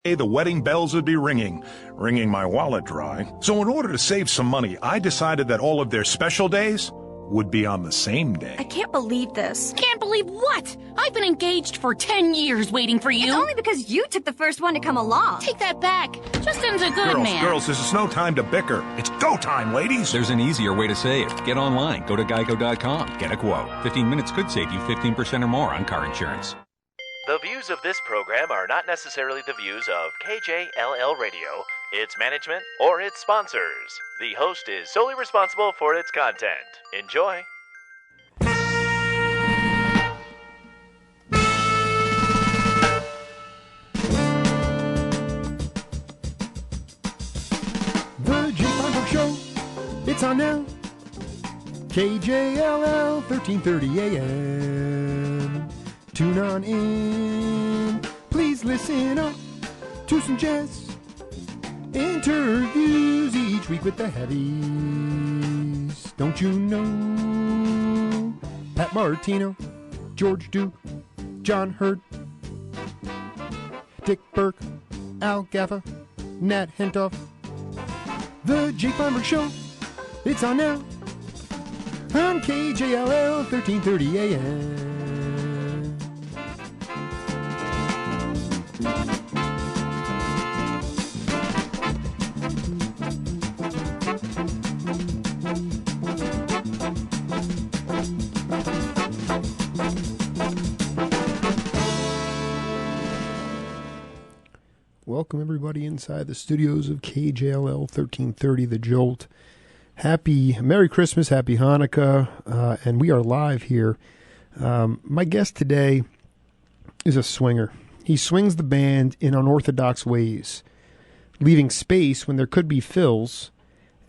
The wedding bells would be ringing my wallet dry. So in order to save some money, I decided that all of their special days would be on the same day. I can't believe this. Can't believe what? I've been engaged for 10 years waiting for you. It's only because you took the first one to come along. Take that back. Justin's a good man. Girls, this is no time to bicker. It's go time, ladies. There's an easier way to save. Get online. Go to geico.com. Get a quote. 15 minutes could save you 15% or more on car insurance. The views of this program are not necessarily the views of KJLL Radio, its management, or its sponsors. The host is solely responsible for its content. Enjoy. The Jake Feinberg Show, it's on now. KJLL 1330 AM. Tune on in. Please listen up to some jazz interviews each week with the heavies. Don't you know? Pat Martino, George Duke, John Hurt, Dick Burke, Al Gaffa, Nat Hentoff. The Jake Feinberg Show, it's on now. On KJLL 1330 AM. Welcome everybody inside the studios of KJLL 1330 The Jolt. Merry Christmas, Happy Hanukkah, and we are live here. My guest today is a swinger. He swings the band in unorthodox ways, leaving space when there could be fills,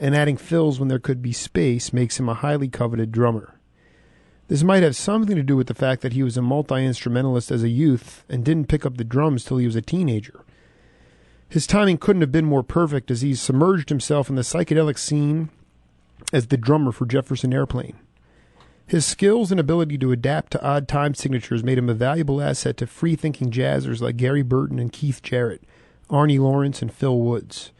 and adding fills when there could be space makes him a highly coveted drummer. This might have something to do with the fact that he was a multi-instrumentalist as a youth and didn't pick up the drums till he was a teenager. His timing couldn't have been more perfect as he submerged himself in the psychedelic scene as the drummer for Jefferson Airplane. His skills and ability to adapt to odd time signatures made him a valuable asset to free-thinking jazzers like Gary Burton and Keith Jarrett, Arnie Lawrence, and Phil Woods.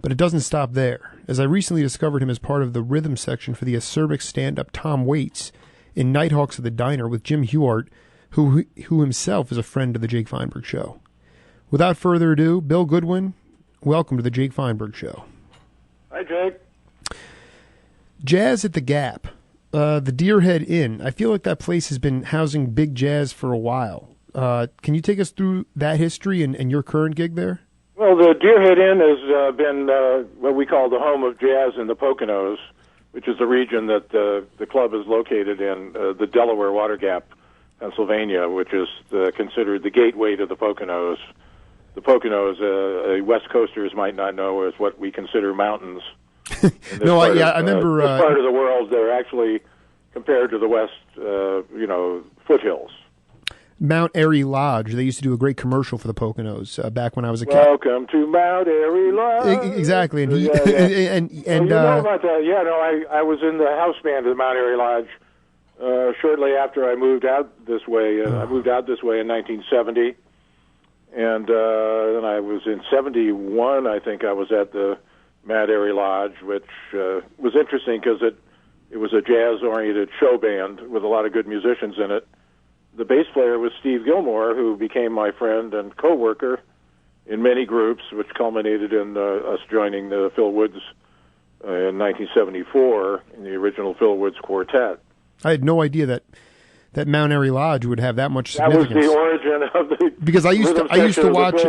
But it doesn't stop there, as I recently discovered him as part of the rhythm section for the acerbic stand-up Tom Waits in Nighthawks of the Diner with Jim Huart, who himself is a friend of the Jake Feinberg Show. Without further ado, Bill Goodwin, welcome to the Jake Feinberg Show. Hi, Jake. Jazz at the Gap, the Deerhead Inn. I feel like that place has been housing big jazz for a while. Can you take us through that history and your current gig there? Well, the Deerhead Inn has been what we call the home of jazz in the Poconos, which is the region that the club is located in, the Delaware Water Gap, Pennsylvania, which is considered the gateway to the Poconos. The Poconos, West Coasters might not know, is what we consider mountains. No, I remember. This part of the world, they're actually, compared to the West, foothills. Mount Airy Lodge. They used to do a great commercial for the Poconos back when I was a kid. Welcome to Mount Airy Lodge. Exactly, and he and you know about that? Yeah, no, I was in the house band of Mount Airy Lodge shortly after I moved out this way. I moved out this way in 1970. And then I was in 71, I think I was at the Mad Airy Lodge, which was interesting because it was a jazz-oriented show band with a lot of good musicians in it. The bass player was Steve Gilmore, who became my friend and co-worker in many groups, which culminated in us joining the Phil Woods in 1974 in the original Phil Woods Quartet. I had no idea that Mount Airy Lodge would have that much significance. That was the origin of the because I used to watch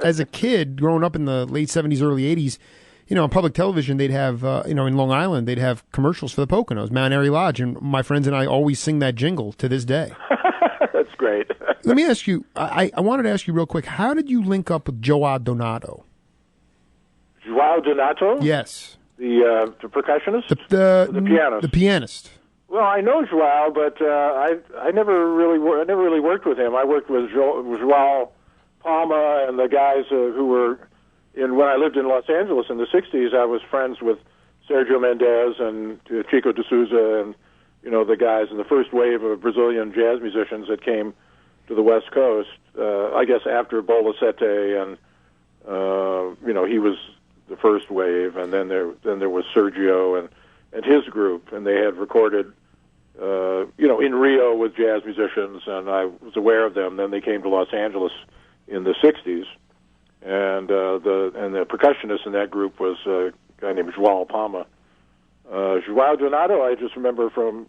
as a kid growing up in the late 70s, early 80s. You know, on public television, they'd have in Long Island, they'd have commercials for the Poconos, Mount Airy Lodge, and my friends and I always sing that jingle to this day. That's great. Let me ask you. I wanted to ask you real quick. How did you link up with Joao Donato? Joao Donato? Yes. The percussionist? The pianist? The pianist. Well, I know Joao, but I never really worked with him. I worked with Joao Palma and the guys who were when I lived in Los Angeles in the 60s. I was friends with Sergio Mendes and Chico de Souza and the guys in the first wave of Brazilian jazz musicians that came to the West Coast. I guess after Bolasete and he was the first wave, and then there was Sergio and his group, and they had recorded in Rio with jazz musicians, and I was aware of them. Then they came to Los Angeles in the '60s, and the percussionist in that group was a guy named Joao Palma. Joao Donato, I just remember from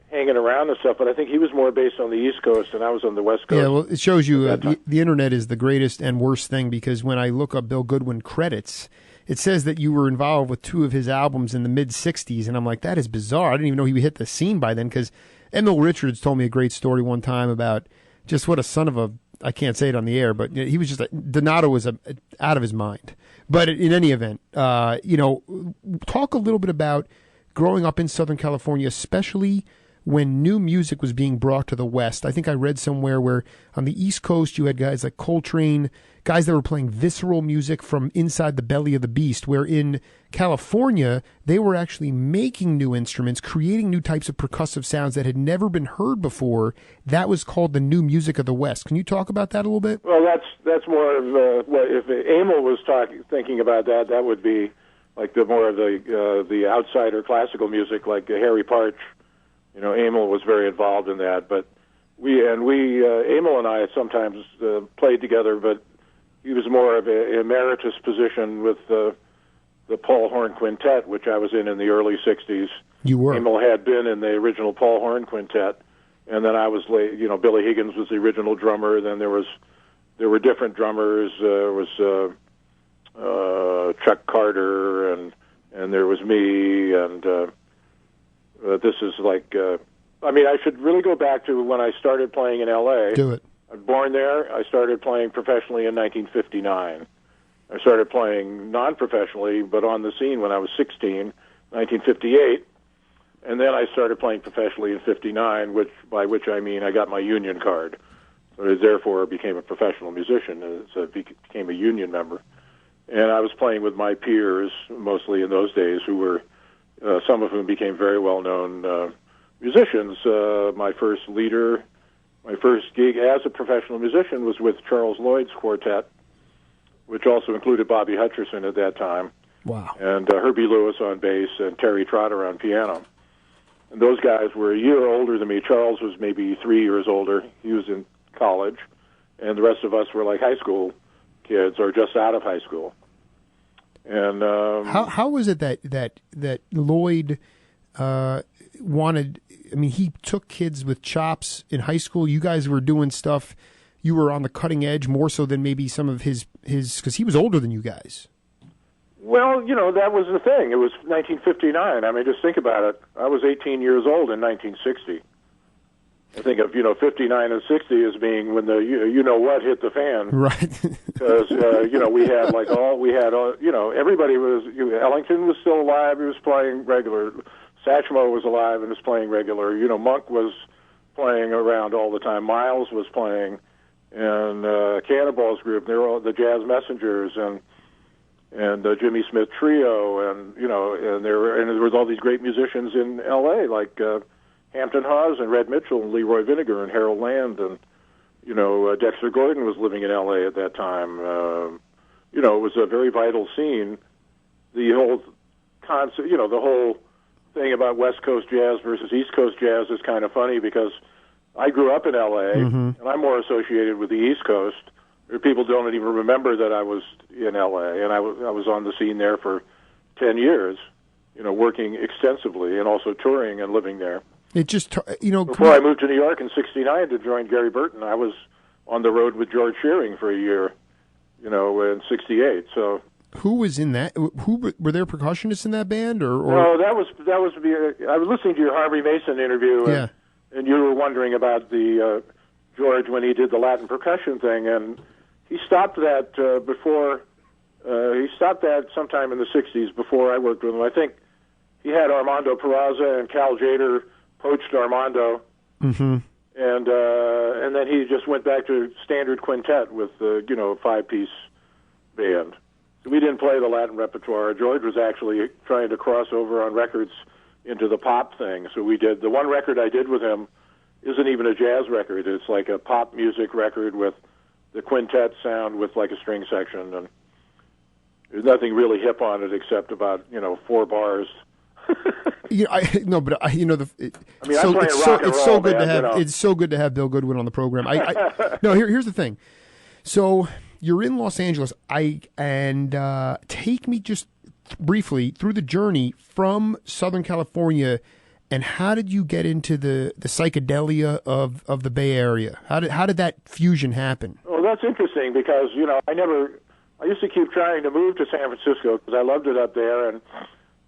hanging around and stuff, but I think he was more based on the East Coast, and I was on the West Coast. Yeah, well, it shows you the internet is the greatest and worst thing, because when I look up Bill Goodwin credits, it says that you were involved with 2 of his albums in the mid-'60s, and I'm like, that is bizarre. I didn't even know he hit the scene by then, because Emil Richards told me a great story one time about just what a son of a, I can't say it on the air, but he was just, Donato was out of his mind. But in any event, talk a little bit about growing up in Southern California, especially when new music was being brought to the West. I think I read somewhere where on the East Coast you had guys like Coltrane, guys that were playing visceral music from inside the belly of the beast, where in California they were actually making new instruments, creating new types of percussive sounds that had never been heard before. That was called the new music of the West. Can you talk about that a little bit? Well, that's more of if Emil was thinking about that, that would be like more of the outsider classical music, like Harry Partch. Emil was very involved in that, but Emil and I sometimes played together, but he was more of an emeritus position with the Paul Horn Quintet, which I was in the early '60s. You were. Emil had been in the original Paul Horn Quintet, and then I was Billy Higgins was the original drummer. Then there were different drummers. There was Chuck Carter, and there was me, and this is like. I should really go back to when I started playing in L.A. Do it. I was born there. I started playing professionally in 1959. I started playing non-professionally, but on the scene when I was 16, 1958. And then I started playing professionally in '59, by which I mean I got my union card. So I therefore became a professional musician, so became a union member. And I was playing with my peers, mostly in those days, who were, some of whom became very well-known musicians. My first gig as a professional musician was with Charles Lloyd's quartet, which also included Bobby Hutcherson at that time. Wow. And Herbie Lewis on bass and Terry Trotter on piano. And those guys were a year older than me. Charles was maybe 3 years older. He was in college. And the rest of us were like high school kids or just out of high school. And how was it that Lloyd wanted? I mean, he took kids with chops in high school. You guys were doing stuff. You were on the cutting edge more so than maybe some of his because he was older than you guys. Well, that was the thing. It was 1959. I mean, just think about it. I was 18 years old in 1960. I think of 59 and 60 as being when the what hit the fan, right? Because everybody was. Ellington was still alive. He was playing regular. Satchmo was alive and was playing regular. Monk was playing around all the time. Miles was playing, and Cannonball's group. They were all the Jazz Messengers and Jimmy Smith Trio, and there was all these great musicians in L.A. like Hampton Hawes and Red Mitchell and Leroy Vinegar and Harold Land, and Dexter Gordon was living in L.A. at that time. It was a very vital scene. The whole concept, the whole thing about West Coast jazz versus East Coast jazz is kind of funny because I grew up in L.A. And I'm more associated with the East Coast. People don't even remember that I was in L.A. and I was on the scene there for 10 years, working extensively and also touring and living there. It just, Before I moved to New York in '69 to join Gary Burton, I was on the road with George Shearing for a year, in '68. So. Who was in that? Who were there percussionists in that band, or? No, that was. I was listening to your Harvey Mason interview, and you were wondering about the George when he did the Latin percussion thing, and he stopped that before. He stopped that sometime in the '60s before I worked with him. I think he had Armando Peraza and Cal Jader poached Armando, and then he just went back to standard quintet with a 5-piece band. We didn't play the Latin repertoire. George was actually trying to cross over on records into the pop thing. So we did. The one record I did with him isn't even a jazz record. It's like a pop music record with the quintet sound with like a string section, and there's nothing really hip on it except about 4 bars. I'm playing rock and roll, it's so good man, to have it's so good to have Bill Goodwin on the program. No, here's the thing. So you're in Los Angeles. Take me just briefly through the journey from Southern California, and how did you get into the psychedelia of the Bay Area? How did that fusion happen? Well, that's interesting because I used to keep trying to move to San Francisco because I loved it up there, and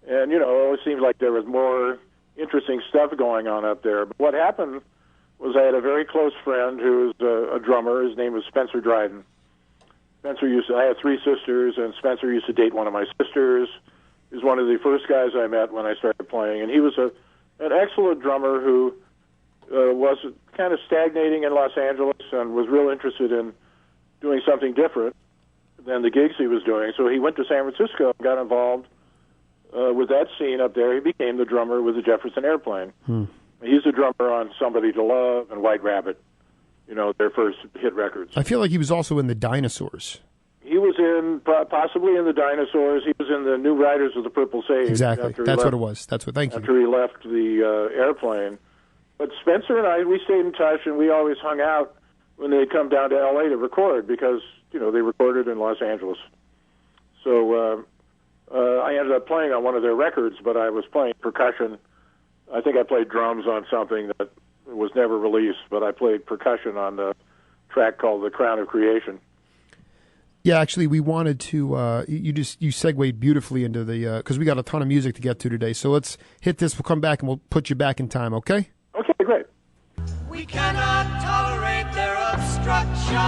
it always seemed like there was more interesting stuff going on up there. But what happened was I had a very close friend who was a drummer. His name was Spencer Dryden. I had 3 sisters, and Spencer used to date one of my sisters. He was one of the first guys I met when I started playing, and he was an excellent drummer who was kind of stagnating in Los Angeles and was real interested in doing something different than the gigs he was doing. So he went to San Francisco and got involved with that scene up there. He became the drummer with the Jefferson Airplane. He's the drummer on Somebody to Love and White Rabbit, their first hit records. I feel like he was also in the Dinosaurs. He was possibly in the Dinosaurs. He was in the New Riders of the Purple Sage. Exactly. That's what it was. Thank you. After he left the Airplane. But Spencer and I, we stayed in touch, and we always hung out when they'd come down to L.A. to record because, they recorded in Los Angeles. So I ended up playing on one of their records, but I was playing percussion. I think I played drums on something that was never released, but I played percussion on the track called The Crown of Creation. Yeah, actually, we wanted to. You segued beautifully into the because we got a ton of music to get to today. So let's hit this. We'll come back and we'll put you back in time. Okay? Okay, great. We cannot tolerate their obstruction.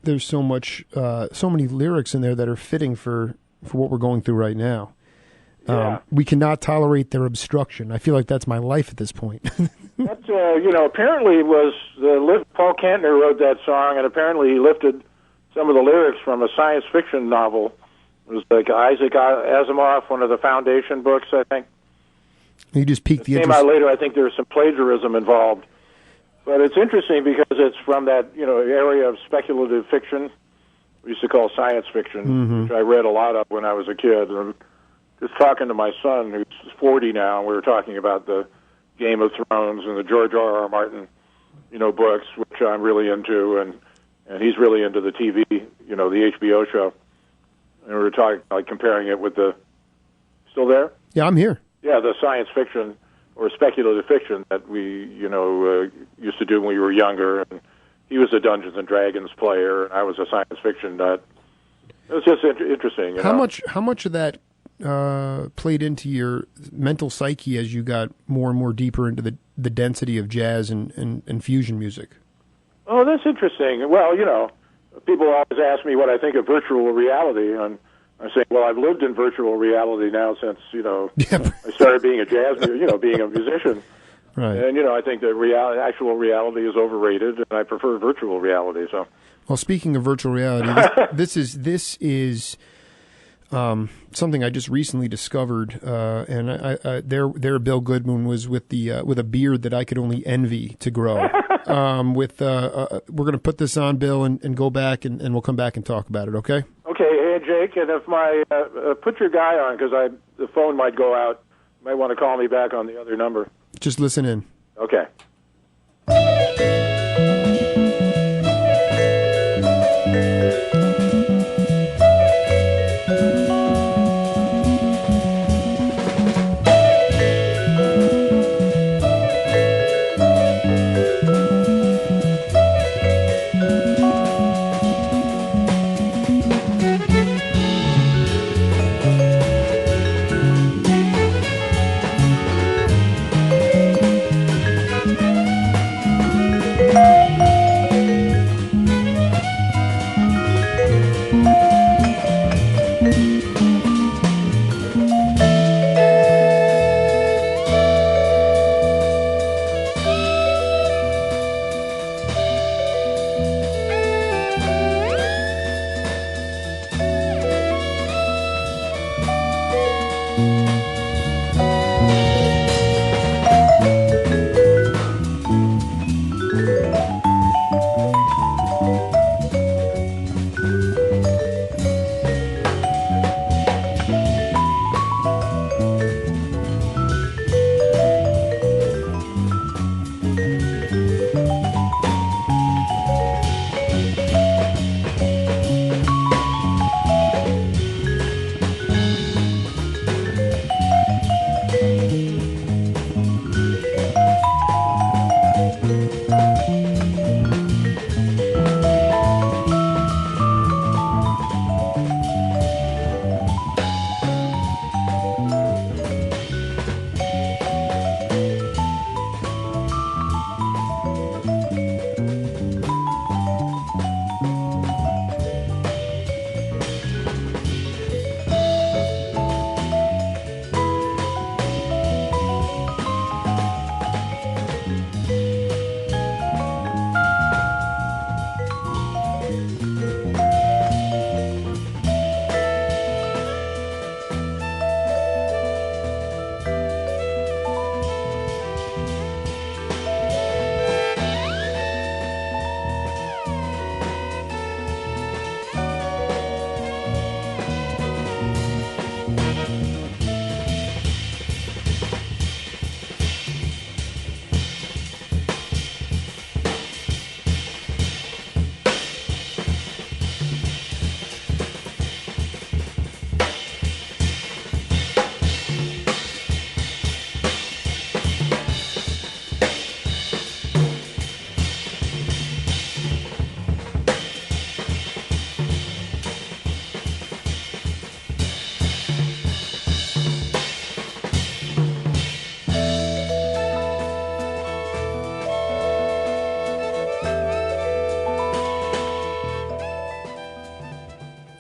There's so many lyrics in there that are fitting for what we're going through right now. We cannot tolerate their obstruction. I feel like that's my life at this point. That's apparently it was Paul Kantner wrote that song, and apparently he lifted some of the lyrics from a science fiction novel. It was like Isaac Asimov, one of the Foundation books, I think. You just piqued the interest. Came out later. I think there's some plagiarism involved. But it's interesting because it's from that area of speculative fiction we used to call science fiction, which I read a lot of when I was a kid. And just talking to my son, who's 40 now, and we were talking about the Game of Thrones and the George R.R. Martin, books, which I'm really into, and he's really into the TV, the HBO show. And we were talking, comparing it with the. Still there? Yeah, I'm here. Yeah, the science fiction or speculative fiction that we, used to do when we were younger. And he was a Dungeons and Dragons player, and I was a science fiction nut. It was just interesting. How much of that played into your mental psyche as you got more and more deeper into the density of jazz and fusion music? Oh, that's interesting. Well, people always ask me what I think of virtual reality, and I say, well, I've lived in virtual reality now since, I started being being a musician. Right. And, I think that actual reality is overrated, and I prefer virtual reality. So, well, speaking of virtual reality, this is something I just recently discovered, and their Bill Goodwin was with a beard that I could only envy to grow. We're going to put this on, Bill, and go back, and we'll come back and talk about it. Okay? Okay, hey Jake, and if my put your guy on because the phone might go out. You might want to call me back on the other number. Just listen in. Okay.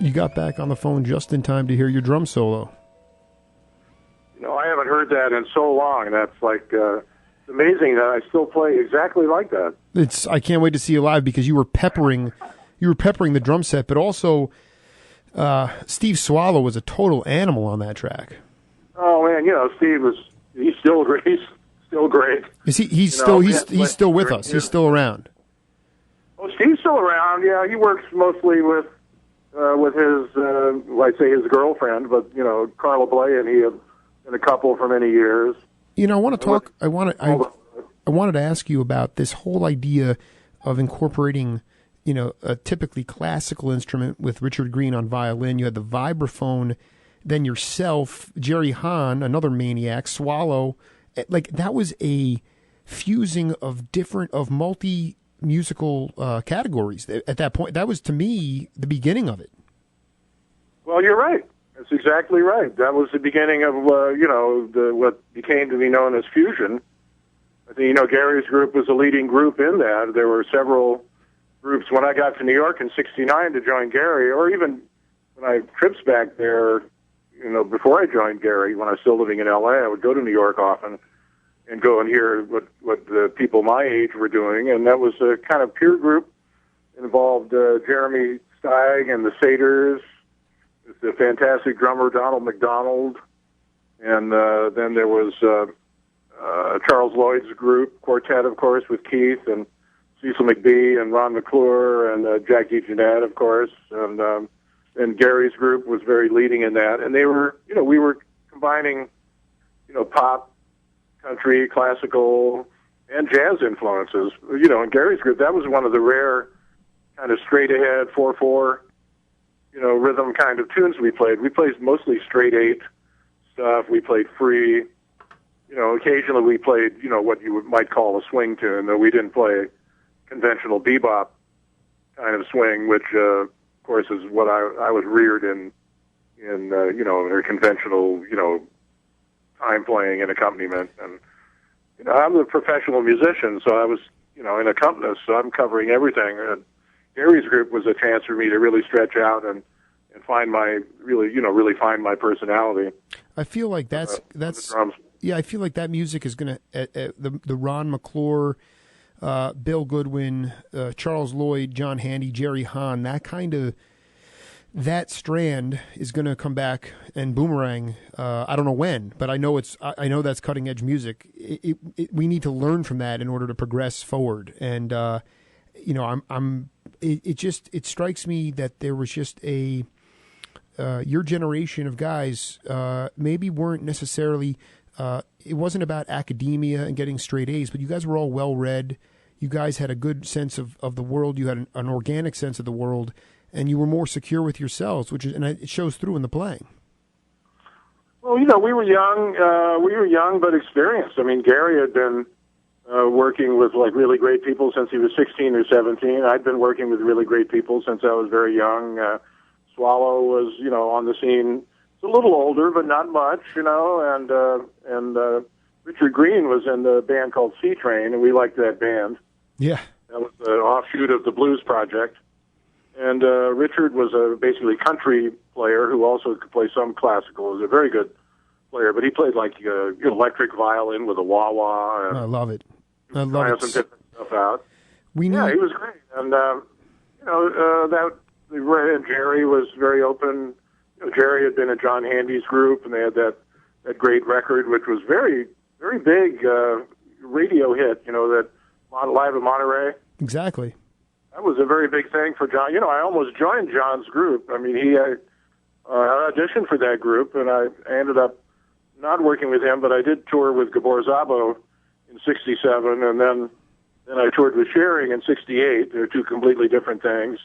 You got back on the phone just in time to hear your drum solo. I haven't heard that in so long. That's it's amazing that I still play exactly like that. I can't wait to see you live because you were peppering the drum set, but also Steve Swallow was a total animal on that track. Oh man, Steve he's still great. He's still great. Is he's still with us. He's still around. Oh, Steve's still around. Yeah, he works mostly with his I'd say his girlfriend, but Carla Bley and he have been a couple for many years. I want to talk. I wanted to ask you about this whole idea of incorporating, a typically classical instrument with Richard Green on violin. You had the vibraphone, then yourself, Jerry Hahn, another maniac, Swallow. Like that was a fusing of multi musical categories at that point. That was to me the beginning of it. Well, you're right. That's exactly right. That was the beginning of what became to be known as fusion. I think Gary's group was a leading group in that. There were several groups when I got to New York in '69 to join Gary, or even when I trips back there. Before I joined Gary, when I was still living in L.A., I would go to New York often and go and hear what the people my age were doing, and that was a kind of peer group. It involved Jeremy Steig and the Satyrs, the fantastic drummer Donald McDonald, and then there was Charles Lloyd's group, quartet, of course, with Keith and Cecil McBee and Ron McClure and Jack DeJohnette, of course, and Gary's group was very leading in that. And they were, we were combining, pop, country, classical, and jazz influences. In Gary's group, that was one of the rare kind of straight-ahead 4/4, rhythm kind of tunes we played. We played mostly straight-8 stuff. We played free. Occasionally we played, what you might call a swing tune, though we didn't play conventional bebop kind of swing, which, of course, is what I was reared in a conventional, time playing and accompaniment. And, I'm a professional musician, so I was, an accompanist, so I'm covering everything. And Gary's group was a chance for me to really stretch out and find really find my personality. I feel like that's drums. Yeah, I feel like that music is going to the Ron McClure, Bill Goodwin, Charles Lloyd, John Handy, Jerry Hahn, that strand is going to come back and boomerang. I don't know when, but I know that's cutting edge music. We need to learn from that in order to progress forward. And it strikes me that there was just your generation of guys maybe weren't necessarily. It wasn't about academia and getting straight A's, but you guys were all well-read. You guys had a good sense of the world. You had an organic sense of the world, and you were more secure with yourselves, and it shows through in the playing. Well, we were young but experienced. I mean, Gary had been working with really great people since he was 16 or 17. I'd been working with really great people since I was very young. Swallow was, on the scene. A little older, but not much, and Richard Green was in the band called Sea Train, and we liked that band. Yeah. That was an offshoot of the Blues Project. And Richard was a basically country player who also could play some classical. He was a very good player, but he played electric violin with a wah-wah. And I love it. I love it. Some different stuff out. He was great. And, and Jerry was very open. Jerry had been in John Handy's group, and they had that great record, which was very, very big radio hit, that Live at Monterey. Exactly. That was a very big thing for John. I almost joined John's group. I mean, he auditioned for that group, and I ended up not working with him, but I did tour with Gabor Szabo in '67, and then I toured with Schering in '68. They're two completely different things.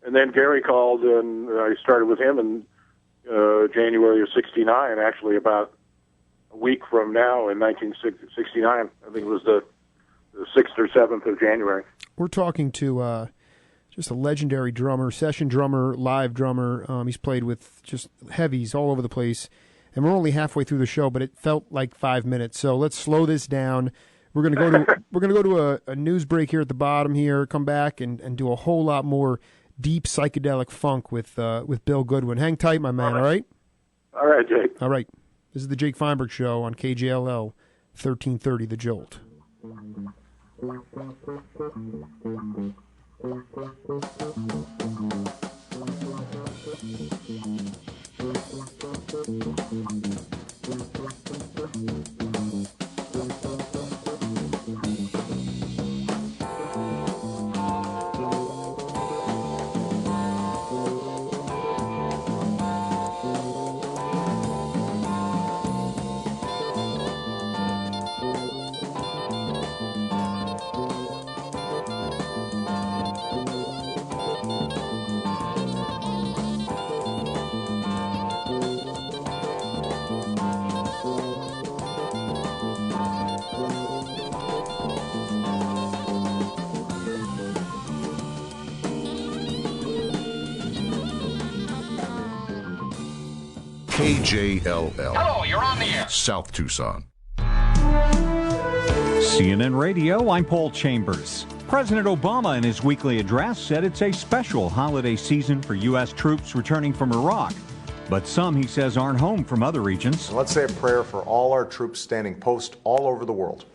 And then Gary called, and I started with him in January of '69, actually about a week from now in 1969. I think it was the 6th or 7th of January. We're talking to just a legendary drummer, session drummer, live drummer. He's played with just heavies all over the place. And we're only halfway through the show, but it felt like 5 minutes. So let's slow this down. We're gonna go to a news break here at the bottom here, come back and do a whole lot more deep psychedelic funk with Bill Goodwin. Hang tight, my man, all right? All right, Jake. All right. This is the Jake Feinberg Show on KJLL 1330 The Jolt. KJLL. Hello, you're on the air. South Tucson. CNN Radio, I'm Paul Chambers. President Obama in his weekly address said it's a special holiday season for U.S. troops returning from Iraq. But some, he says, aren't home from other regions. Let's say a prayer for all our troops standing post all over the world.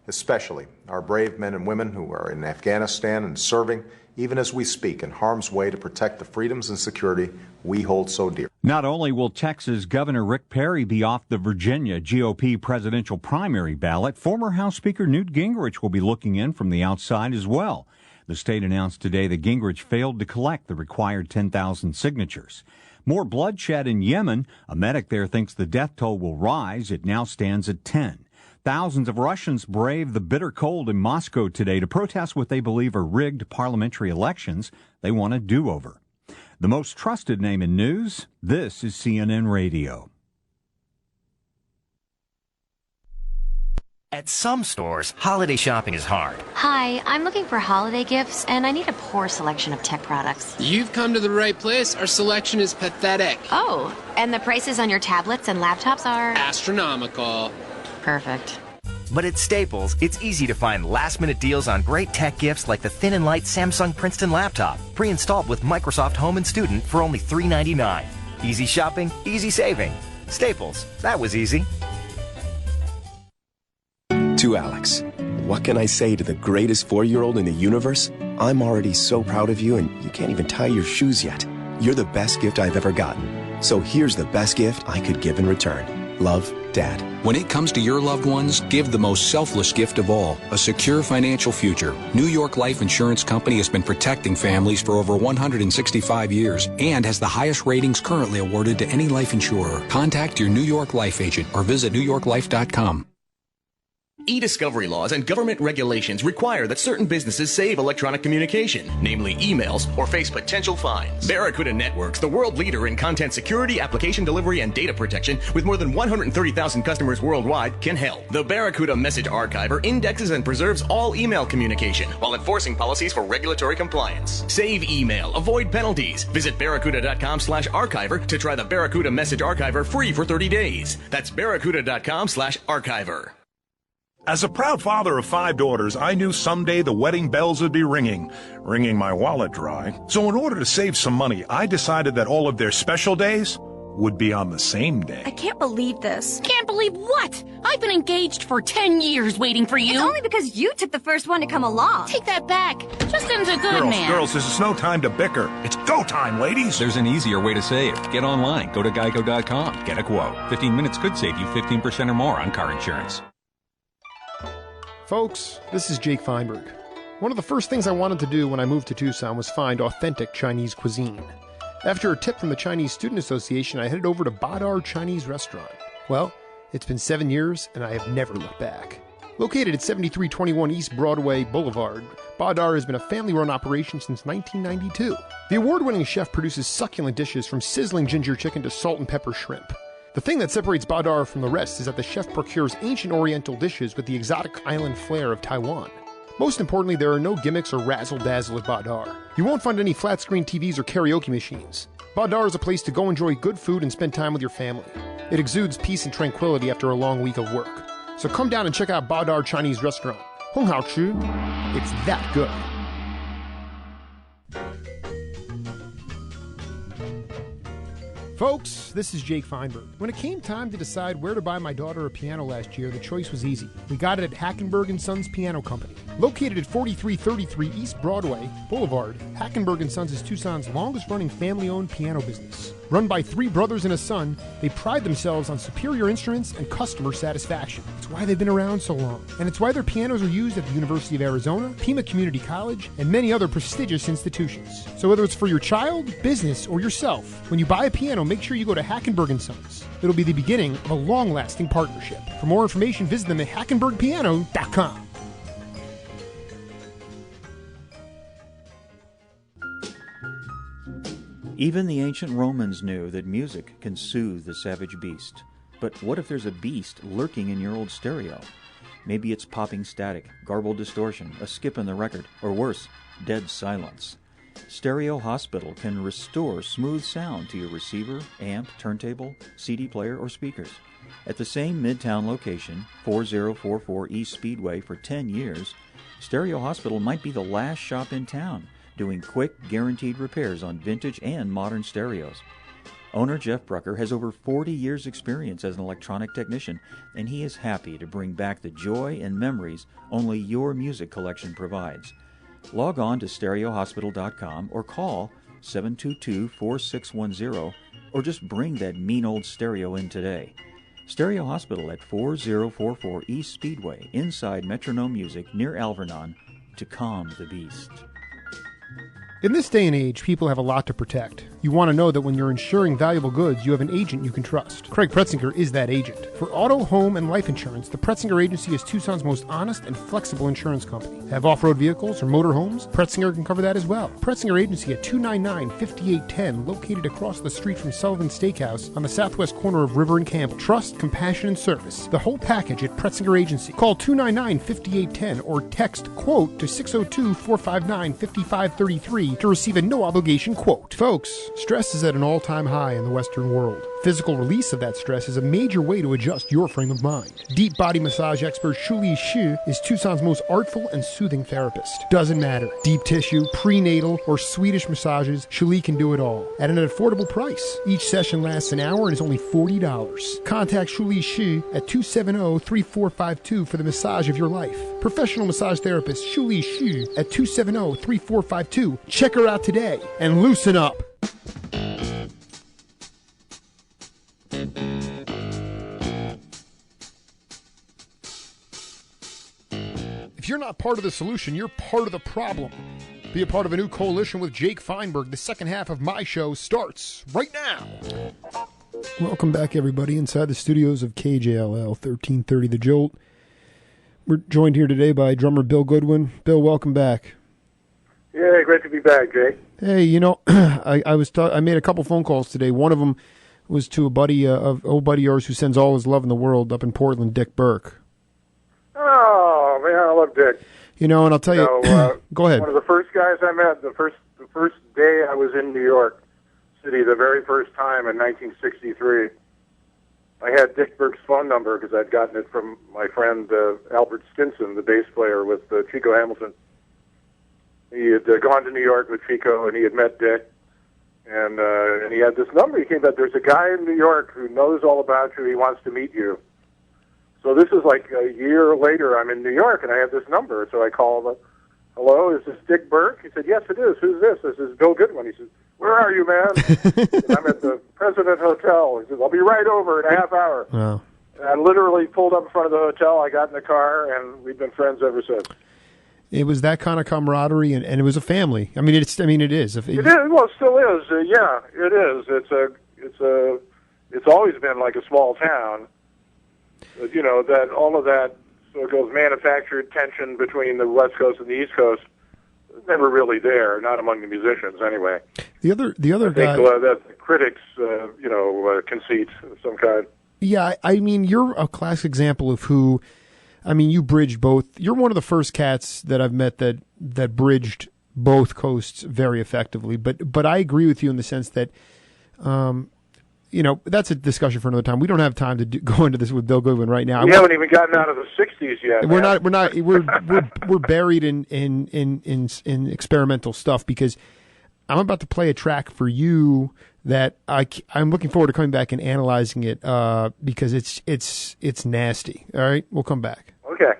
especially our brave men and women who are in Afghanistan and serving, even as we speak, in harm's way to protect the freedoms and security we hold so dear. Not only will Texas Governor Rick Perry be off the Virginia GOP presidential primary ballot, former House Speaker Newt Gingrich will be looking in from the outside as well. The state announced today that Gingrich failed to collect the required 10,000 signatures. More bloodshed in Yemen. A medic there thinks the death toll will rise. It now stands at 10. Thousands of Russians braved the bitter cold in Moscow today to protest what they believe are rigged parliamentary elections. They want a do-over. The most trusted name in news, this is CNN Radio. At some stores, holiday shopping is hard. Hi, I'm looking for holiday gifts, and I need a poor selection of tech products. You've come to the right place. Our selection is pathetic. Oh, and the prices on your tablets and laptops are... astronomical. Perfect. But at Staples, it's easy to find last-minute deals on great tech gifts like the thin and light Samsung Princeton laptop, pre-installed with Microsoft Home and Student for only $3.99. Easy shopping, easy saving. Staples, that was easy. To Alex, what can I say to the greatest 4-year-old in the universe? I'm already so proud of you, and you can't even tie your shoes yet. You're the best gift I've ever gotten. So here's the best gift I could give in return. Love, Dad. When it comes to your loved ones, give the most selfless gift of all, a secure financial future. New York Life Insurance Company has been protecting families for over 165 years and has the highest ratings currently awarded to any life insurer. Contact your New York Life agent or visit newyorklife.com. E-discovery laws and government regulations require that certain businesses save electronic communication, namely emails, or face potential fines. Barracuda Networks, the world leader in content security, application delivery, and data protection, with more than 130,000 customers worldwide, can help. The Barracuda Message Archiver indexes and preserves all email communication while enforcing policies for regulatory compliance. Save email, avoid penalties. Visit barracuda.com/archiver to try the Barracuda Message Archiver free for 30 days. That's barracuda.com/archiver. As a proud father of 5 daughters, I knew someday the wedding bells would be ringing my wallet dry. So in order to save some money, I decided that all of their special days would be on the same day. I can't believe this. Can't believe what? I've been engaged for 10 years waiting for you. It's only because you took the first one to come along. Take that back. Justin's a good man. Girls, this is no time to bicker. It's go time, ladies. There's an easier way to save. Get online. Go to geico.com. Get a quote. 15 minutes could save you 15% or more on car insurance. Folks, this is Jake Feinberg. One of the first things I wanted to do when I moved to Tucson was find authentic Chinese cuisine. After a tip from the Chinese Student Association, I headed over to Badar Chinese Restaurant. Well, it's been 7 years, and I have never looked back. Located at 7321 East Broadway Boulevard, Badar has been a family-run operation since 1992. The award-winning chef produces succulent dishes from sizzling ginger chicken to salt and pepper shrimp. The thing that separates Badar from the rest is that the chef procures ancient oriental dishes with the exotic island flair of Taiwan. Most importantly, there are no gimmicks or razzle-dazzle at Badar. You won't find any flat-screen TVs or karaoke machines. Badar is a place to go enjoy good food and spend time with your family. It exudes peace and tranquility after a long week of work. So come down and check out Badar Chinese Restaurant. Hong Hao Chu. It's that good. Folks, this is Jake Feinberg. When it came time to decide where to buy my daughter a piano last year, the choice was easy. We got it at Hackenberg & Sons Piano Company. Located at 4333 East Broadway Boulevard, Hackenberg & Sons is Tucson's longest-running family-owned piano business. Run by 3 brothers and a son, they pride themselves on superior instruments and customer satisfaction. It's why they've been around so long. And it's why their pianos are used at the University of Arizona, Pima Community College, and many other prestigious institutions. So whether it's for your child, business, or yourself, when you buy a piano, make sure you go to Hackenberg & Sons. It'll be the beginning of a long-lasting partnership. For more information, visit them at hackenbergpiano.com. Even the ancient Romans knew that music can soothe the savage beast. But what if there's a beast lurking in your old stereo? Maybe it's popping static, garbled distortion, a skip in the record, or worse, dead silence. Stereo Hospital can restore smooth sound to your receiver, amp, turntable, CD player, or speakers. At the same Midtown location, 4044 East Speedway, for 10 years, Stereo Hospital might be the last shop in town doing quick, guaranteed repairs on vintage and modern stereos. Owner Jeff Brucker has over 40 years' experience as an electronic technician, and he is happy to bring back the joy and memories only your music collection provides. Log on to stereohospital.com or call 722-4610, or just bring that mean old stereo in today. Stereo Hospital at 4044 East Speedway, inside Metronome Music near Alvernon, to calm the beast. In this day and age, people have a lot to protect. You want to know that when you're insuring valuable goods, you have an agent you can trust. Craig Pretzinger is that agent. For auto, home, and life insurance, the Pretzinger Agency is Tucson's most honest and flexible insurance company. Have off-road vehicles or motorhomes? Pretzinger can cover that as well. Pretzinger Agency at 299-5810, located across the street from Sullivan's Steakhouse on the southwest corner of River and Campbell. Trust, compassion, and service. The whole package at Pretzinger Agency. Call 299-5810 or text QUOTE to 602-459-5533 to receive a no-obligation quote. Folks, stress is at an all-time high in the Western world. Physical release of that stress is a major way to adjust your frame of mind. Deep body massage expert Shuli Shi is Tucson's most artful and soothing therapist. Doesn't matter. Deep tissue, prenatal, or Swedish massages, Shuli can do it all at an affordable price. Each session lasts an hour and is only $40. Contact Shuli Shi at 270-3452 for the massage of your life. Professional massage therapist Shuli Shi at 270-3452. Check her out today and loosen up. If you're not part of the solution, you're part of the problem. Be a part of a new coalition with Jake Feinberg. The second half of my show starts right now. Welcome back, everybody, inside the studios of KJLL 1330 The Jolt. We're joined here today by drummer Bill Goodwin. Bill, welcome back. Yeah, great to be back, Jake. Hey, you know, I made a couple phone calls today. One of them was to a buddy, old buddy of yours who sends all his love in the world up in Portland, Dick Burke. Oh, man, I love Dick. You know, and I'll tell you, go ahead. One of the first guys I met, the first day I was in New York City, the very first time in 1963, I had Dick Burke's phone number because I'd gotten it from my friend Albert Stinson, the bass player with Chico Hamilton. He had gone to New York with Chico, and he had met Dick, and he had this number. He came back, there's a guy in New York who knows all about you. He wants to meet you. So this is like a year later. I'm in New York, and I have this number. So I call him. Hello, is this Dick Burke? He said, yes, it is. Who's this? This is Bill Goodwin. He says, where are you, man? I'm at the President Hotel. He says, I'll be right over in a half hour. Wow. And I literally pulled up in front of the hotel. I got in the car, and we've been friends ever since. It was that kind of camaraderie, and it was a family. I mean, it is. It is. Well, it still is. Yeah, it is. It's always been like a small town. But, you know, that all of that sort of goes manufactured tension between the West Coast and the East Coast. Never really there, not among the musicians anyway. The other guy. I think that's the critics, conceit of some kind. Yeah, I mean, you're a classic example of who. I mean, you bridged both. You're one of the first cats that I've met that bridged both coasts very effectively. But I agree with you in the sense that, that's a discussion for another time. We don't have time to go into this with Bill Goodwin right now. We haven't even gotten out of the '60s yet. We're buried in experimental stuff because I'm about to play a track for you that I'm looking forward to coming back and analyzing it because it's nasty. All right, we'll come back. Okay.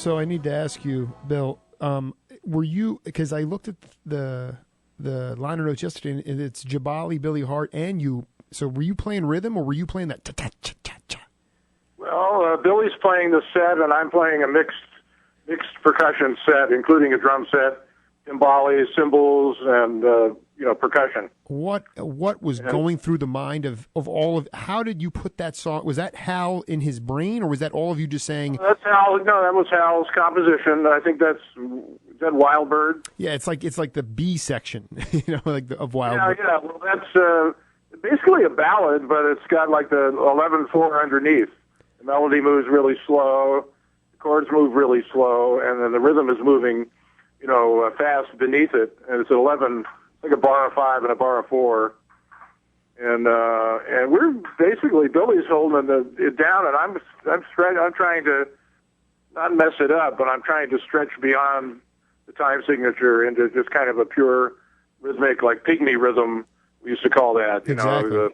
So I need to ask you, Bill, were you, because I looked at the liner notes yesterday, and it's Jabali, Billy Hart, and you. So were you playing rhythm, or were you playing that ta-ta-cha-cha-cha? Well, Billy's playing the set, and I'm playing a mixed percussion set, including a drum set, timbales, cymbals, and percussion. What was going through the mind of all of? How did you put that song? Was that Hal in his brain, or was that all of you just saying? That's Hal. No, that was Hal's composition. I think that's Wild Bird. Yeah, it's like the B section, of Wild Bird. Yeah. Well, that's basically a ballad, but it's got like the 11/4 underneath. The melody moves really slow, the chords move really slow, and then the rhythm is moving, fast beneath it. And it's 11, like a bar of 5 and a bar of 4. And we're basically, Billy's holding it down, and I'm trying to not mess it up, but I'm trying to stretch beyond the time signature into just kind of a pure rhythmic, like pygmy rhythm. We used to call that.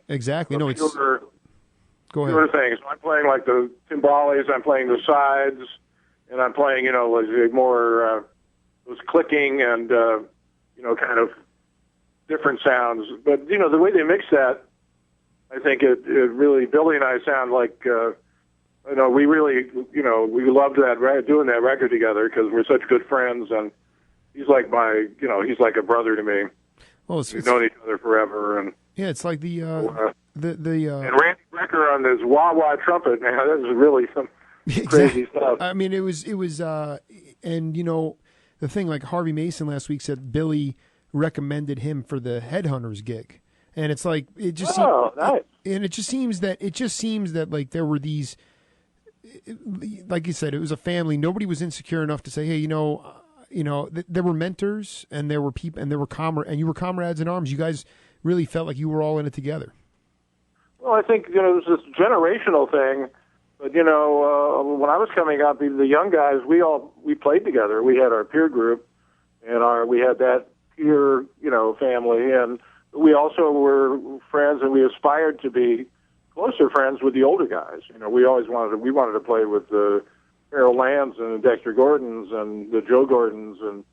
Exactly. No, it's go ahead. Pure things. So I'm playing like the timbales. I'm playing the sides, and I'm playing like more those clicking and kind of different sounds. But the way they mix that, I think it really, Billy and I sound like we really we loved doing that record together because we're such good friends, and he's like he's like a brother to me. Well, we've known each other forever, and yeah, it's like the and Randy Brecker on this wah-wah trumpet, man, that is really some crazy stuff. I mean, it was, and the thing, like Harvey Mason last week said Billy recommended him for the Headhunters gig, and it's like it just nice. And it just seems that like there were these, like you said, it was a family. Nobody was insecure enough to say, hey, there were mentors and there were people and there were and you were comrades in arms. You guys really felt like you were all in it together. Well, I think, it was this generational thing. But, when I was coming up, the young guys, we played together. We had our peer group, and we had that peer, family. And we also were friends, and we aspired to be closer friends with the older guys. We always wanted to play with the Harold Lands and Dexter Gordons and the Joe Gordons, and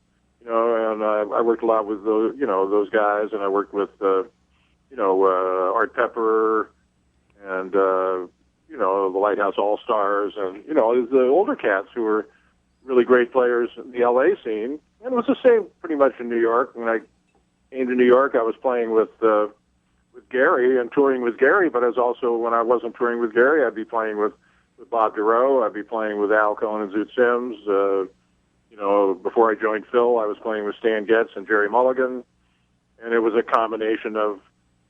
I worked a lot with those guys, and I worked with Art Pepper and the Lighthouse All Stars, and the older cats who were really great players in the LA scene. And it was the same pretty much in New York. When I came to New York, I was playing with Gary and touring with Gary, but as also when I wasn't touring with Gary, I'd be playing with Bob DeRoe. I'd be playing with Al Cohn and Zoot Sims. Before I joined Phil, I was playing with Stan Getz and Jerry Mulligan, and it was a combination of,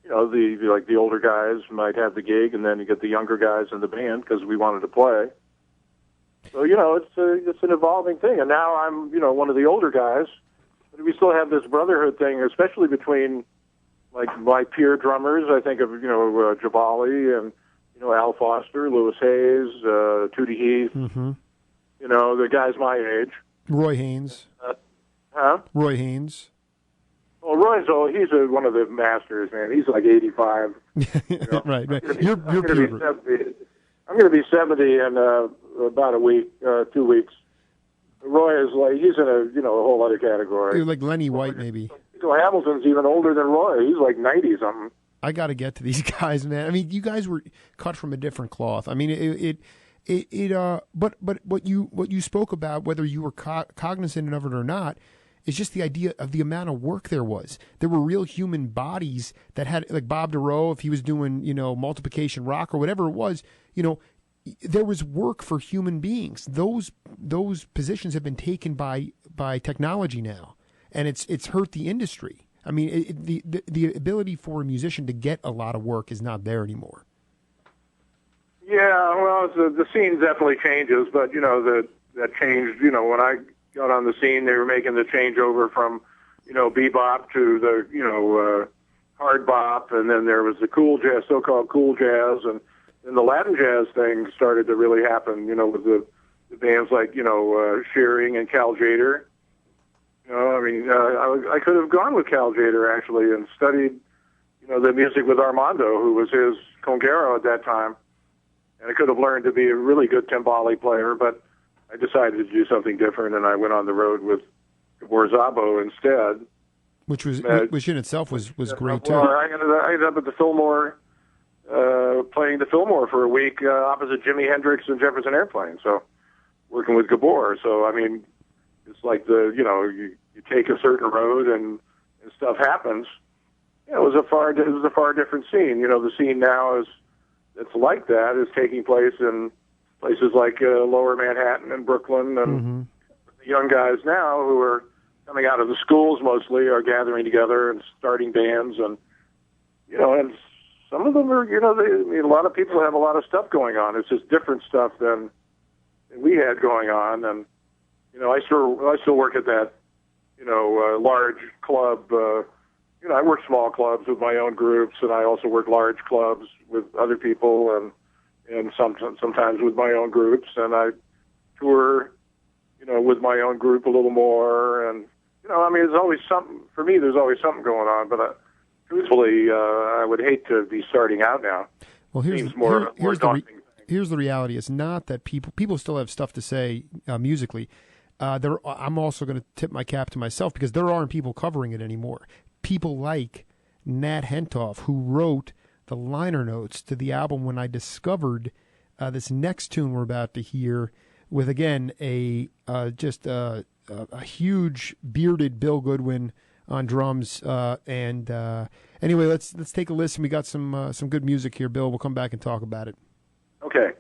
the older guys might have the gig, and then you get the younger guys in the band because we wanted to play. So it's an evolving thing, and now I'm one of the older guys, but we still have this brotherhood thing, especially between like my peer drummers. I think of Jabali and. Al Foster, Lewis Hayes, Tootie Heath, the guys my age. Roy Haynes. Roy Haynes. Well, he's one of the masters, man. He's like 85. Right. I'm going to be 70 in about a week, 2 weeks. Roy is he's in a whole other category. You're like Lenny White, maybe. Hamilton's even older than Roy. He's like 90 something. I got to get to these guys, man. I mean, you guys were cut from a different cloth. I mean, but what you spoke about, whether you were cognizant of it or not, is just the idea of the amount of work there was. There were real human bodies that had, like Bob DeRoe, if he was doing, multiplication rock or whatever it was, there was work for human beings. Those positions have been taken by technology now, and it's hurt the industry. I mean, the ability for a musician to get a lot of work is not there anymore. Yeah, well, the scene definitely changes, but that changed. When I got on the scene, they were making the changeover from bebop to the hard bop, and then there was the cool jazz, so-called cool jazz, and then the Latin jazz thing started to really happen. With the bands like Shearing and Cal Jader. I could have gone with Cal Jader, actually, and studied, the music with Armando, who was his conguero at that time. And I could have learned to be a really good timbale player, but I decided to do something different, and I went on the road with Gabor Szabo instead. Which in itself was great too. Well, I ended up at the Fillmore, playing the Fillmore for a week opposite Jimi Hendrix and Jefferson Airplane. So working with Gabor. So I mean, it's like you take a certain road and stuff happens. It was a far different scene. The scene now it's like that is taking place in places like Lower Manhattan and Brooklyn, and the young guys now who are coming out of the schools mostly are gathering together and starting bands, and and some of them are a lot of people have a lot of stuff going on. It's just different stuff than we had going on, and I still work at that large club. I work small clubs with my own groups, and I also work large clubs with other people, and sometimes with my own groups, and I tour, with my own group a little more, and there's always something for me. There's always something going on, but truthfully, I would hate to be starting out now. Well, here's the reality. It's not that people still have stuff to say musically. I'm also going to tip my cap to myself because there aren't people covering it anymore. People like Nat Hentoff, who wrote the liner notes to the album when I discovered this next tune we're about to hear, with again a huge bearded Bill Goodwin on drums. Anyway, let's take a listen. We got some good music here, Bill. We'll come back and talk about it. Okay.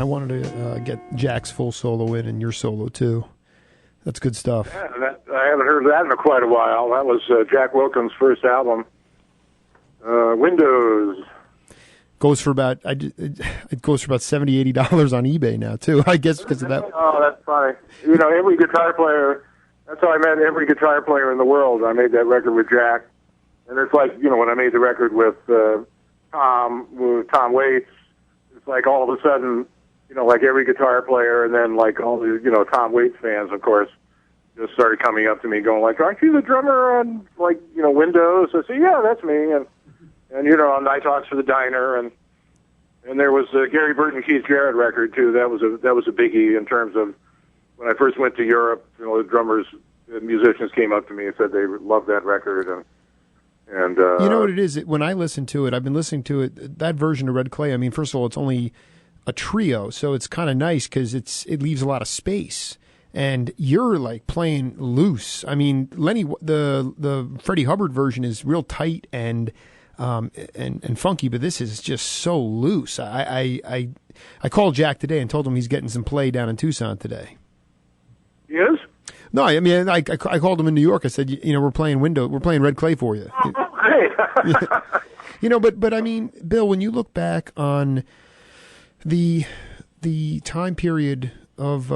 I wanted to get Jack's full solo in and your solo too. That's good stuff. Yeah, I haven't heard that in quite a while. That was Jack Wilkins' first album, Windows. Goes for about it goes for about $70, $80 on eBay now too. I guess because of that. Oh, that's funny. You know, every guitar player. That's how I met every guitar player in the world. I made that record with Jack, and it's like, you know, when I made the record with Tom Waits, it's like all of a sudden, you know, like every guitar player, and then like all the, you know, Tom Waits fans, of course, just started coming up to me, going like, "Aren't you the drummer on, like, you know, Windows?" I said, "Yeah, that's me." And you know, on Night Talks for the Diner, and there was a Gary Burton Keith Jarrett record too. That was a biggie in terms of when I first went to Europe. You know, the musicians came up to me and said they loved that record, and you know what it is? When I listen to it, I've been listening to it. That version of Red Clay. I mean, first of all, it's only a trio, so it's kind of nice because it leaves a lot of space. And you're like playing loose. I mean, Lenny, the Freddie Hubbard version is real tight and funky, but this is just so loose. I called Jack today and told him he's getting some play down in Tucson today. He is? No, I mean, I called him in New York. I said, you know, we're playing Red Clay for you. Oh, great. You know, but I mean, Bill, when you look back on the time period of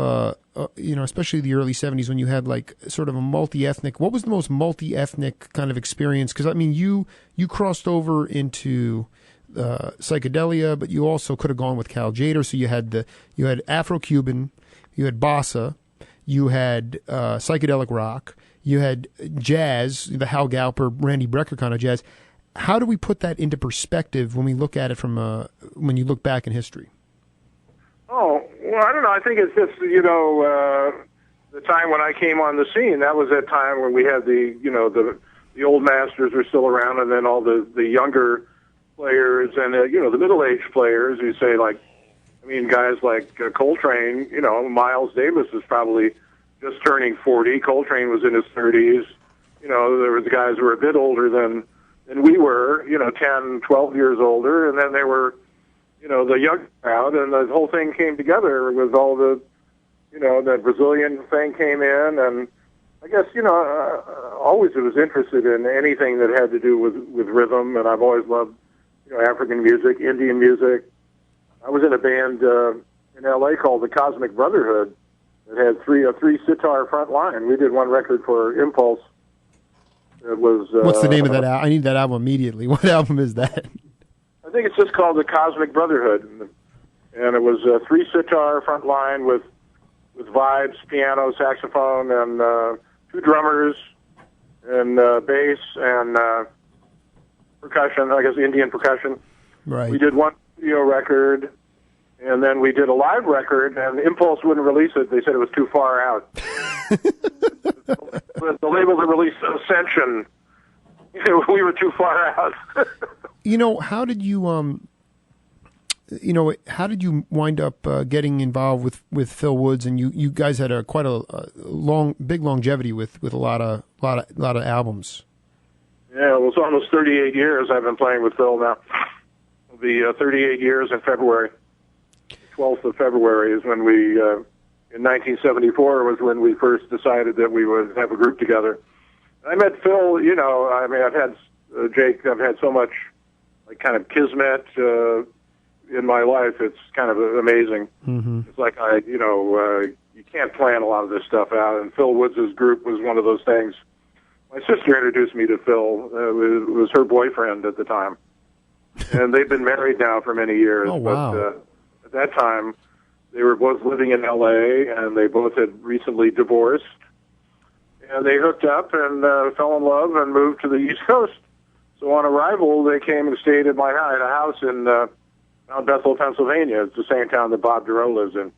you know, especially the early 70s when you had like sort of a multi-ethnic, what was the most multi-ethnic kind of experience? Because I mean, you crossed over into psychedelia, but you also could have gone with Cal Tjader. So you had Afro-Cuban, you had bossa, you had psychedelic rock, you had jazz, the Hal Galper, Randy Brecker kind of jazz. How do we put that into perspective when we look at it from when you look back in history? Oh, well, I don't know. I think it's just, you know, the time when I came on the scene, that was that time when we had the old masters were still around, and then all the younger players and, you know, the middle-aged players, you say, like, I mean, guys like Coltrane, you know, Miles Davis was probably just turning 40. Coltrane was in his 30s. You know, there was guys who were a bit older than we were, you know, 10, 12 years older, and then they were, you know, the young crowd, and the whole thing came together with all the, you know, that Brazilian thing came in, and I guess, you know, always was interested in anything that had to do with rhythm, and I've always loved, you know, African music, Indian music. I was in a band in L.A. called the Cosmic Brotherhood that had a three sitar front line. We did one record for Impulse. It was. What's the name of that album? I need that album immediately. What album is that? I think it's just called the Cosmic Brotherhood, and it was a three sitar front line with vibes, piano, saxophone, and two drummers, and bass and percussion. I guess Indian percussion. Right. We did one studio record, and then we did a live record, and Impulse wouldn't release it. They said it was too far out. But the label that released Ascension, we were too far out. You know, how did you wind up getting involved with Phil Woods? And you guys had quite a big longevity with a lot of albums. Yeah, well, it's almost 38 years I've been playing with Phil now. It'll be 38 years in February. 12th of February is when we, in 1974, was when we first decided that we would have a group together. I met Phil, you know, I mean, I've had, Jake, I've had so much, like, kind of kismet in my life. It's kind of amazing. Mm-hmm. It's like, you can't plan a lot of this stuff out, and Phil Woods' group was one of those things. My sister introduced me to Phil. It was her boyfriend at the time. And they've been married now for many years. Oh, wow. But at that time, they were both living in L.A., and they both had recently divorced. And they hooked up and fell in love and moved to the East Coast. So on arrival, they came and stayed at at a house in Mount Bethel, Pennsylvania. It's the same town that Bob Duro lives in,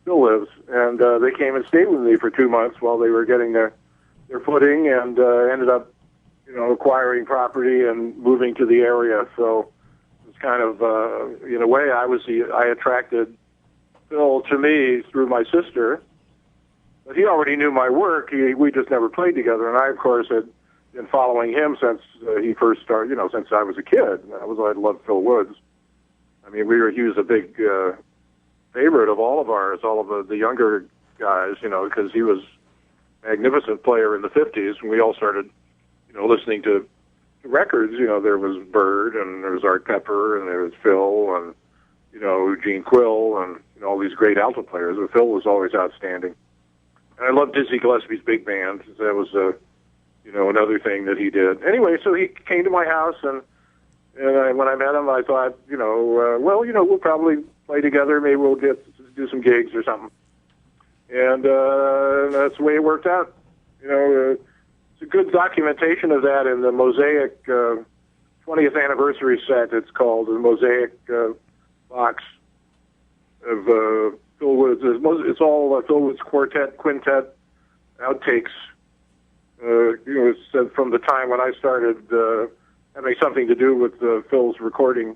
still lives. And they came and stayed with me for 2 months while they were getting their footing, and ended up, you know, acquiring property and moving to the area. So it was kind of, in a way, I attracted Phil to me through my sister. But he already knew my work. We just never played together. And I, of course, had been following him since he first started, you know, since I was a kid. I loved Phil Woods. I mean, he was a big favorite of all of ours, all of the younger guys, because he was a magnificent player in the 50s, and we all started, listening to records. There was Bird, and there was Art Pepper, and there was Phil, and, Gene Quill, and all these great alto players. But Phil was always outstanding. And I loved Dizzy Gillespie's big band. That was, another thing that he did. Anyway, so he came to my house, and when I met him, I thought, we'll probably play together. Maybe we'll do some gigs or something. And that's the way it worked out. It's a good documentation of that in the Mosaic 20th anniversary set. It's called the Mosaic box of Phil Woods. It's all Phil Woods quintet outtakes. It's from the time when I started having something to do with Phil's recording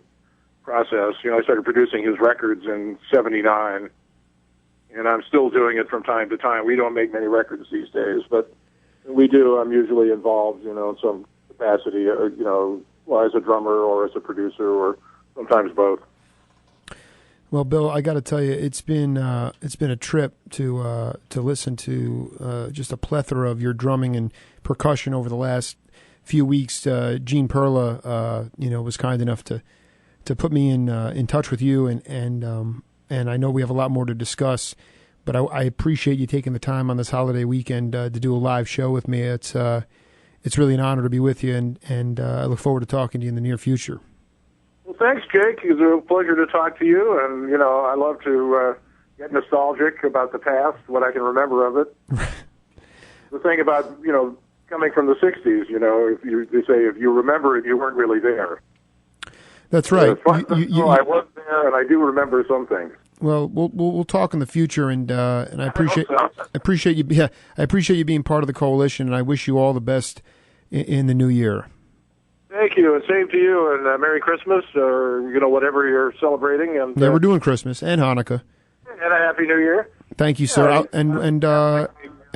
process. I started producing his records in '79, and I'm still doing it from time to time. We don't make many records these days, but we do. I'm usually involved, in some capacity, as a drummer or as a producer, or sometimes both. Well, Bill, I got to tell you, it's been a trip to listen to just a plethora of your drumming and percussion over the last few weeks. Gene Perla, was kind enough to put me in touch with you, and I know we have a lot more to discuss. But I appreciate you taking the time on this holiday weekend to do a live show with me. It's really an honor to be with you, and I look forward to talking to you in the near future. Well, thanks, Jake. It's a pleasure to talk to you, and I love to get nostalgic about the past, what I can remember of it. The thing about coming from the '60s, if you remember it, you weren't really there. That's right. I was there, and I do remember some things. Well, we'll talk in the future, and I appreciate you. Yeah, I appreciate you being part of the coalition, and I wish you all the best in the new year. Thank you, and same to you, and Merry Christmas, or whatever you're celebrating. And yeah, we're doing Christmas and Hanukkah. And a Happy New Year. Thank you, sir. And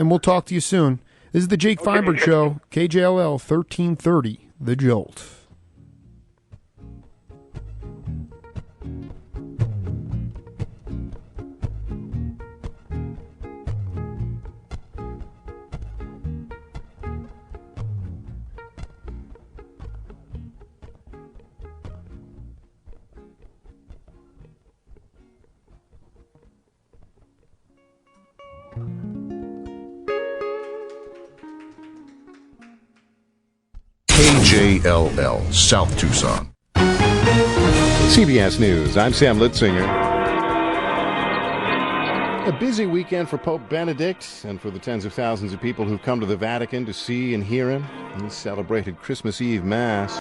we'll talk to you soon. This is the Jake Feinberg Show, KJLL 1330, The Jolt. KJLL, South Tucson. CBS News, I'm Sam Litzinger. A busy weekend for Pope Benedict and for the tens of thousands of people who've come to the Vatican to see and hear him. He celebrated Christmas Eve Mass.